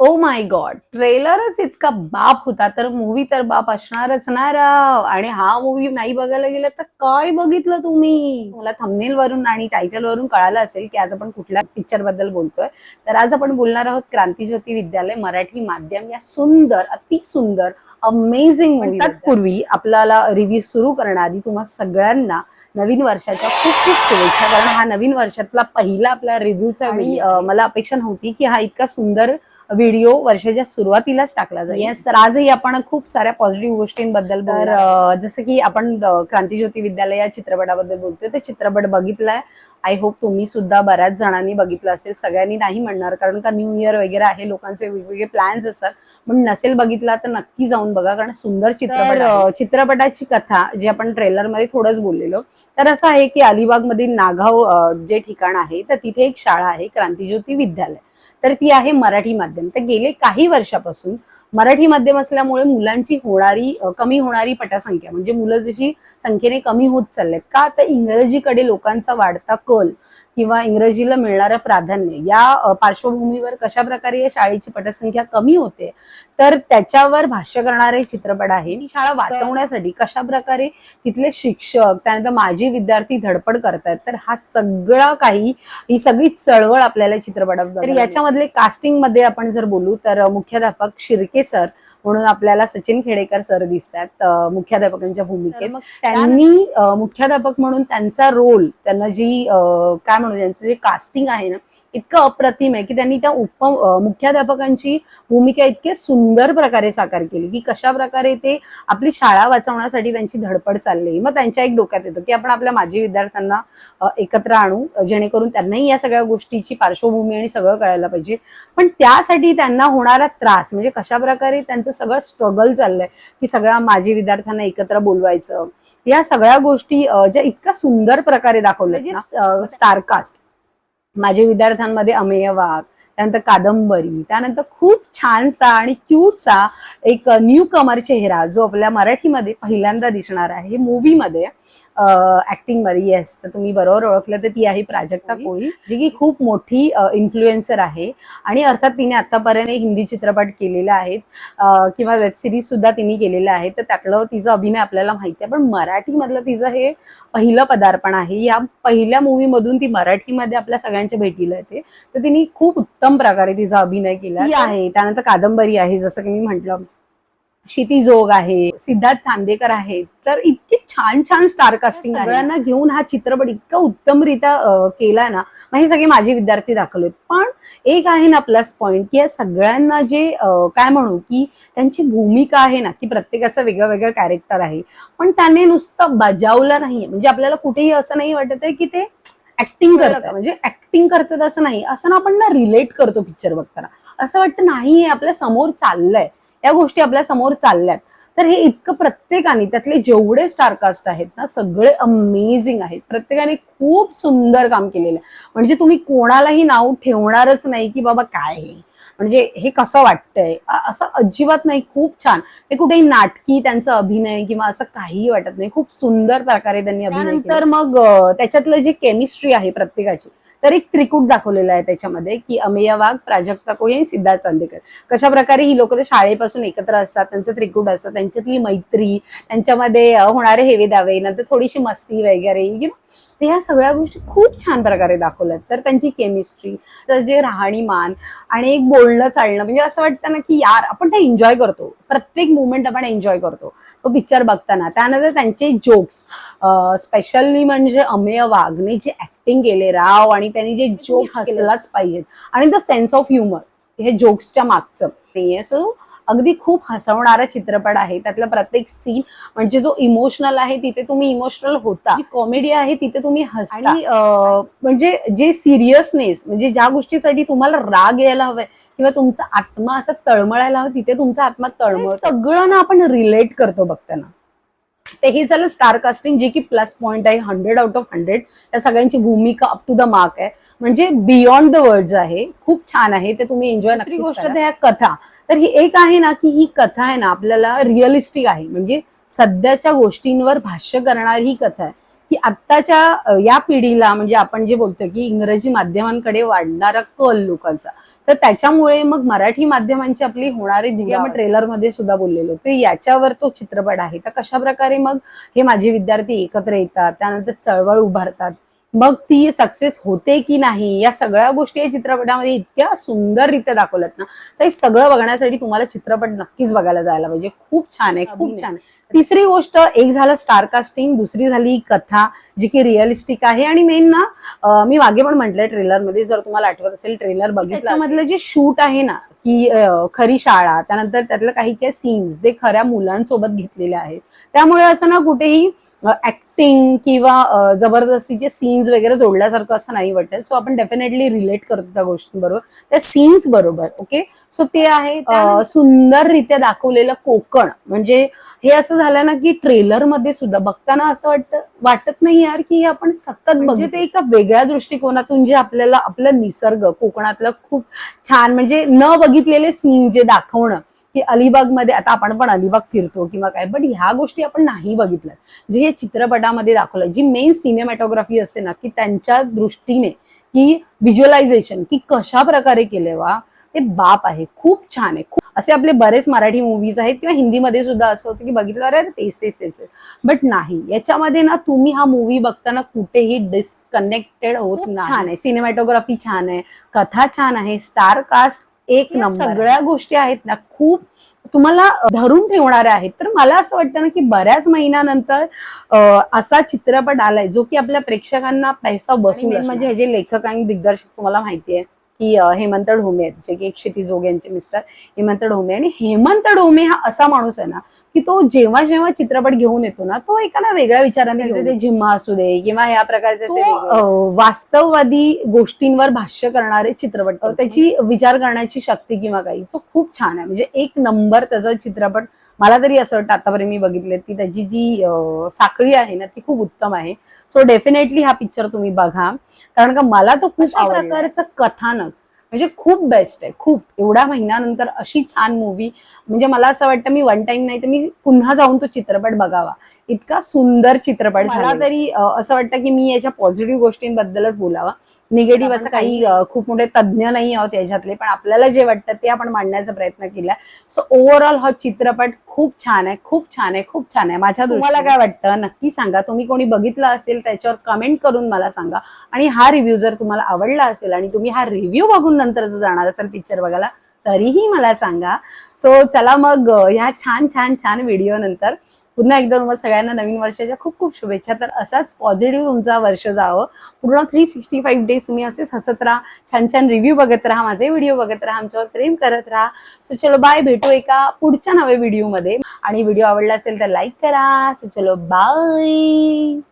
Oh my God, ट्रेलरच इतका बाप होता तर मूवी तर बाप असणारच ना राव. आणि हा मूवी नाही बघायला गेलं तर काय बघितलं तुम्ही? मला थंबनेल वरून आणि टायटल वरून कळालं असेल की आज आपण कुठल्या पिक्चर बद्दल बोलतोय. तर आज आपण बोलणार आहोत क्रांतीज्योती विद्यालय मराठी माध्यम या सुंदर, अति सुंदर, अमेझिंग मूवी. पूर्वी आपल्याला रिव्ह्यू सुरू करण्याआधी तुम्हा सगळ्यांना नवीन वर्षाच्या खूप खूप शुभेच्छा. कारण हा नवीन वर्षातला पहिला आपला रिव्ह्यूचा मला अपेक्षा नव्हती की हा इतका सुंदर व्हिडिओ वर्षाच्या सुरुवातीलाच टाकला जाईल. येस, तर आजही आपण खूप साऱ्या पॉझिटिव्ह गोष्टींबद्दल बोलणार. जसं की आपण क्रांतीज्योती विद्यालय या चित्रपटाबद्दल बोलतोय. ते चित्रपट बघितलाय. आय होप तुम्ही सुद्धा बऱ्याच जणांनी बघितलं असेल. सगळ्यांनी नाही म्हणणार कारण का न्यू इयर वगैरे आहे, लोकांचे वेगवेगळे प्लॅन्स असतात. पण नसेल बघितला तर नक्की जाऊन बघा कारण सुंदर चित्रपट. चित्रपटाची कथा जी आपण ट्रेलरमध्ये थोडंच बोललेलो, तर असं आहे की अलिबाग मधील नागाव जे ठिकाण आहे तर तिथे एक शाळा आहे क्रांतीज्योती विद्यालय. तर ती आहे मराठी माध्यम. तर गेले काही वर्षापासून मराठी माध्यम असल्यामुळे मुलांची कमी होणारी पटसंख्या, म्हणजे मुलं जशी संख्येने कमी होत चाललेत का, तर इंग्रजीकडे लोकांचा वाढता कल किंवा इंग्रजीला मिळणारं प्राधान्य या पार्श्वभूमीवर कशा प्रकारे या शाळेची पटसंख्या कमी होते तर त्याच्यावर भाष्य करणारे चित्रपट आहे. ही शाळा वाचवण्यासाठी कशा प्रकारे तिथले शिक्षक, त्यानंतर माजी विद्यार्थी धडपड करतात. तर हा सगळा काही, ही सगळी चळवळ आपल्याला चित्रपटात. तर याच्यामधले कास्टिंग मध्ये आपण जर बोलू तर मुख्याध्यापक शिर्के सर म्हणून आपल्याला सचिन खेडेकर सर दिसतात मुख्याध्यापकांच्या भूमिकेत. मग त्यांनी मुख्याध्यापक म्हणून त्यांचा रोल, त्यांना जी काय म्हणू, त्यांचं जे कास्टिंग आहे ना इतकं अप्रतिम आहे की त्यांनी त्या मुख्याध्यापकांची भूमिका इतके सुंदर प्रकारे साकार केली की कशा प्रकारे ते आपली शाळा वाचवण्यासाठी त्यांची धडपड चालली. मग त्यांच्या एक डोक्यात येतं की आपण आपल्या माजी विद्यार्थ्यांना एकत्र आणू जेणेकरून त्यांनाही या सगळ्या गोष्टीची पार्श्वभूमी आणि सगळं कळायला पाहिजे. पण त्यासाठी त्यांना होणारा त्रास, म्हणजे कशा प्रकारे त्यांचं सगळं स्ट्रगल चाललंय की सगळ्या माजी विद्यार्थ्यांना एकत्र बोलवायचं, या सगळ्या गोष्टी ज्या इतक्या सुंदर प्रकारे दाखवल्या. स्टारकास्ट माझ्या विद्यार्थ्यांमध्ये अमेय वाघ, त्यानंतर कादंबरी, त्यानंतर खूप छानसा आणि क्यूटसा एक न्यू कमर चेहरा जो आपल्या मराठीमध्ये पहिल्यांदा दिसणार आहे मूवीमध्ये ऍक्टिंग मध्ये. येस, तर तुम्ही बरोबर ओळखलं, तर ती आहे प्राजक्ता कोळी, जी की खूप मोठी इन्फ्लुएन्सर आहे. आणि अर्थात तिने आतापर्यंत हिंदी चित्रपट केलेला आहेत किंवा वेब सिरीज सुद्धा तिने केलेल्या आहेत. तर त्यातलं तिचं अभिनय आपल्याला माहिती आहे. पण मराठी मधलं तिचं हे पहिलं पदार्पण आहे. या पहिल्या मूवी मधून ती मराठीमध्ये आपल्या सगळ्यांच्या भेटीला येते. तर तिने खूप उत्तम प्रकारे तिचा अभिनय केला आहे. त्यानंतर कादंबरी आहे, जसं की मी म्हटलं, क्षिती जोग आहे, सिद्धार्थ चांदेकर आहे. तर इतकी छान छान स्टार कास्टिंग आहे. सगळ्यांना घेऊन हा चित्रपट इतका उत्तमरित्या केलाय ना. मग हे सगळे माझे विद्यार्थी दाखवलेत. पण एक आहे ना प्लस पॉइंट की या सगळ्यांना जे काय म्हणू की त्यांची भूमिका आहे ना, की प्रत्येकाचं वेगळं वेगळं कॅरेक्टर आहे, पण त्याने नुसतं बजावलं नाही. म्हणजे आपल्याला कुठेही असं नाही वाटत आहे की ते ऍक्टिंग करतात, म्हणजे ऍक्टिंग करतात असं नाही. असं ना आपण ना रिलेट करतो पिक्चर बघताना, असं वाटतं नाही हे आपल्या समोर चाललंय, या गोष्टी आपल्या समोर चालल्यात. तर हे इतकं प्रत्येकाने, त्यातले जेवढे स्टारकास्ट आहेत ना सगळे अमेझिंग आहेत. प्रत्येकाने खूप सुंदर काम केलेलं आहे. म्हणजे तुम्ही कोणालाही नाव ठेवणारच नाही की बाबा काय हे, म्हणजे हे कसं वाटतंय, असं अजिबात नाही. खूप छान, हे कुठेही नाटकी त्यांचा अभिनय किंवा असं काहीही वाटत नाही. खूप सुंदर प्रकारे त्यांनी अभिनय केला. तर मग त्याच्यातलं जी केमिस्ट्री आहे प्रत्येकाची, तर एक त्रिकूट दाखवलेला आहे त्याच्यामध्ये की अमेय वाघ, प्राजक्ता कोळी आणि सिद्धार्थ चांदेकर कशा प्रकारे ही लोक शाळेपासून एकत्र असतात, त्यांचं त्रिकूट असतं, त्यांच्यातली मैत्री, त्यांच्यामध्ये होणारे हेवे दावे, नंतर थोडीशी मस्ती वगैरे, तर ह्या सगळ्या गोष्टी खूप छान प्रकारे दाखवल्यात. तर त्यांची केमिस्ट्री, तर जे राहणीमान आणि एक बोलणं चालणं, म्हणजे असं वाटतं ना की यार आपण ते एन्जॉय करतो, प्रत्येक मुवमेंट आपण एन्जॉय करतो तो पिक्चर बघताना. त्यानंतर त्यांचे जोक्स, स्पेशली म्हणजे अमेय वाघने जे ऍक्टिंग केले राव, आणि त्यांनी जे जोक्स हसलाच पाहिजेत, आणि द सेन्स ऑफ ह्युमर हे जोक्सच्या मागचं नाहीये. सो अगदी खूप हसवणारा चित्रपट आहे. त्यातला प्रत्येक सीन म्हणजे जो इमोशनल आहे तिथे तुम्ही इमोशनल होता, जी कॉमेडी आहे तिथे तुम्ही हसता, आणि म्हणजे जे सिरियसनेस, म्हणजे ज्या गोष्टीसाठी तुम्हाला राग यायला हवाय किंवा तुमचा आत्मा असं तळमळायला हवं, तिथे तुमचा आत्मा तळमळ, सगळं ना आपण रिलेट करतो बघताना. ते हे झालं स्टार कास्टिंग, जे की प्लस पॉइंट आहे. 100 आउट ऑफ 100. त्या सगळ्यांची भूमिका अप टू द मार्क आहे, म्हणजे बियॉन्ड द वर्ड्स आहे. खूप छान आहे, ते तुम्ही एन्जॉय. दुसरी गोष्ट त्या कथा, तर ही एक आहे ना की ही कथा आहे ना आपल्याला रिअलिस्टिक आहे, म्हणजे सध्याच्या गोष्टींवर भाष्य करणारी ही कथा आहे की आत्ताच्या या पिढीला म्हणजे आपण जे बोलतो की इंग्रजी माध्यमांकडे वाढणारा कल लोकांचा, तर त्याच्यामुळे मग मराठी माध्यमांची आपली होणारी जी आपण ट्रेलरमध्ये सुद्धा बोललेलो ते याच्यावर तो चित्रपट आहे. तर कशा प्रकारे मग हे माझे विद्यार्थी एकत्र येतात, त्यानंतर चळवळ उभारतात, मग ती सक्सेस होते की नाही, या सगळ्या गोष्टी या चित्रपटामध्ये इतक्या सुंदररित्या दाखवल्यात ना, तर हे सगळं बघण्यासाठी तुम्हाला चित्रपट नक्कीच बघायला जायला पाहिजे. खूप छान आहे, खूप छान आहे. तिसरी गोष्ट, एक झालं स्टार कास्टिंग, दुसरी झाली कथा जी की रिअलिस्टिक आहे, आणि मेन ना मी मागे पण म्हटलंय ट्रेलरमध्ये, जर तुम्हाला आठवत असेल ट्रेलर बघितलं, त्याच्यामधलं जे शूट आहे ना की खरी शाळा, त्यानंतर त्यातलं काही काही सीन्स ते खऱ्या मुलांसोबत घेतलेले आहेत. त्यामुळे असं ना कुठेही ऍक्टिंग किंवा जबरदस्तीचे सीन्स वगैरे जोडल्यासारखं असं नाही वाटत. सो आपण डेफिनेटली रिलेट करतो त्या गोष्टींबरोबर, त्या सीन्स बरोबर. ओके, सो ते आहे सुंदररित्या दाखवलेलं कोकण. म्हणजे हे असं झालं ना की ट्रेलर मध्ये सुद्धा बघताना असं वाटत नाही यार की हे आपण सतत म्हणजे ते एका वेगळ्या दृष्टिकोनातून जे आपल्याला आपलं निसर्ग कोकणातलं खूप छान, म्हणजे न बघितलेले सीन जे दाखवणं, की अलिबाग मध्ये आता आपण पण अलिबाग फिरतो किंवा काय, बट ह्या गोष्टी आपण नाही बघितल्या जे हे चित्रपटामध्ये दाखवलं. जी मेन सिनेमॅटोग्राफी असते ना की त्यांच्या दृष्टीने की व्हिज्युअलायझेशन की कशा प्रकारे केले वा, ते बाप आहे, खूप छान आहे. असे आपले बरेच मराठी मूवीज आहेत किंवा हिंदीमध्ये सुद्धा असं होतं की बघितलं अरे तेच तेच तेच, बट नाही, याच्यामध्ये ना तुम्ही हा मूवी बघताना कुठेही डिस्कनेक्टेड होत नाही. छान आहे, सिनेमॅटोग्राफी छान आहे, कथा छान आहे, स्टार कास्ट एक नंबर, सगळ्या गोष्टी आहेत ना खूप तुम्हाला धरून ठेवणाऱ्या आहेत. तर मला असं वाटतं ना की बऱ्याच महिन्यानंतर असा चित्रपट आलाय जो की आपल्या प्रेक्षकांना पैसा बसून, म्हणजे हे जे लेखक आणि दिग्दर्शक तुम्हाला माहिती आहे की हेमंत ढोमे आहेत, जे की क्षितिज जोग यांचे मिस्टर हेमंत ढोमे. आणि हेमंत ढोमे हा असा माणूस आहे ना की तो जेव्हा जेव्हा चित्रपट घेऊन येतो ना, तो एका ना वेगळ्या विचाराने, ते जिम्मा असू दे किंवा ह्या प्रकारचे वास्तववादी गोष्टींवर भाष्य करणारे चित्रपट, त्याची विचार करण्याची शक्ती किंवा काही, तो खूप छान आहे. म्हणजे एक नंबर त्याचा चित्रपट मला तरी असं वाटतं आतापर्यंत मी बघितले की त्याची जी साखळी आहे ना ती खूप उत्तम आहे. सो डेफिनेटली हा पिक्चर तुम्ही बघा, कारण का मला तो खूप प्रकारचं कथानक म्हणजे खूप बेस्ट आहे. खूप एवढ्या महिन्यानंतर अशी छान मूवी, म्हणजे मला असं वाटतं मी वन टाइम नाही तर मी पुन्हा जाऊन तो चित्रपट बघावा, इतका सुंदर चित्रपट. मला तरी असं वाटतं की मी याच्या पॉझिटिव्ह गोष्टींबद्दलच बोलावा, निगेटिव्ह असं काही खूप मोठे तज्ज्ञ नाही आहोत याच्यातले, पण आपल्याला जे वाटतं ते आपण मांडण्याचा प्रयत्न केला. सो ओव्हरऑल हा चित्रपट खूप छान आहे, खूप छान आहे, खूप छान आहे. माझ्या तुम्हाला काय वाटतं नक्की सांगा. तुम्ही कोणी बघितलं असेल त्याच्यावर कमेंट करून मला सांगा. आणि हा रिव्ह्यू जर तुम्हाला आवडला असेल आणि तुम्ही हा रिव्ह्यू बघून नंतर जर जाणार असेल पिक्चर बघायला, तरीही मला सांगा. सो चला मग ह्या छान छान छान व्हिडिओ नंतर पुन्हा एकदा तुम्हाला सगळ्यांना नवीन वर्षाच्या खूप खूप शुभेच्छा. तर असाच पॉझिटिव्ह तुमचा वर्ष जावं, पूर्ण 365 डेज तुम्ही असेच हसत राहा, छान छान रिव्ह्यू बघत राहा, माझे व्हिडिओ बघत राहा, आमच्यावर प्रेम करत राहा. सो चलो बाय, भेटू एका पुढच्या नव्या व्हिडिओ मध्ये. आणि व्हिडिओ आवडला असेल तर लाईक करा. सो चलो बाय.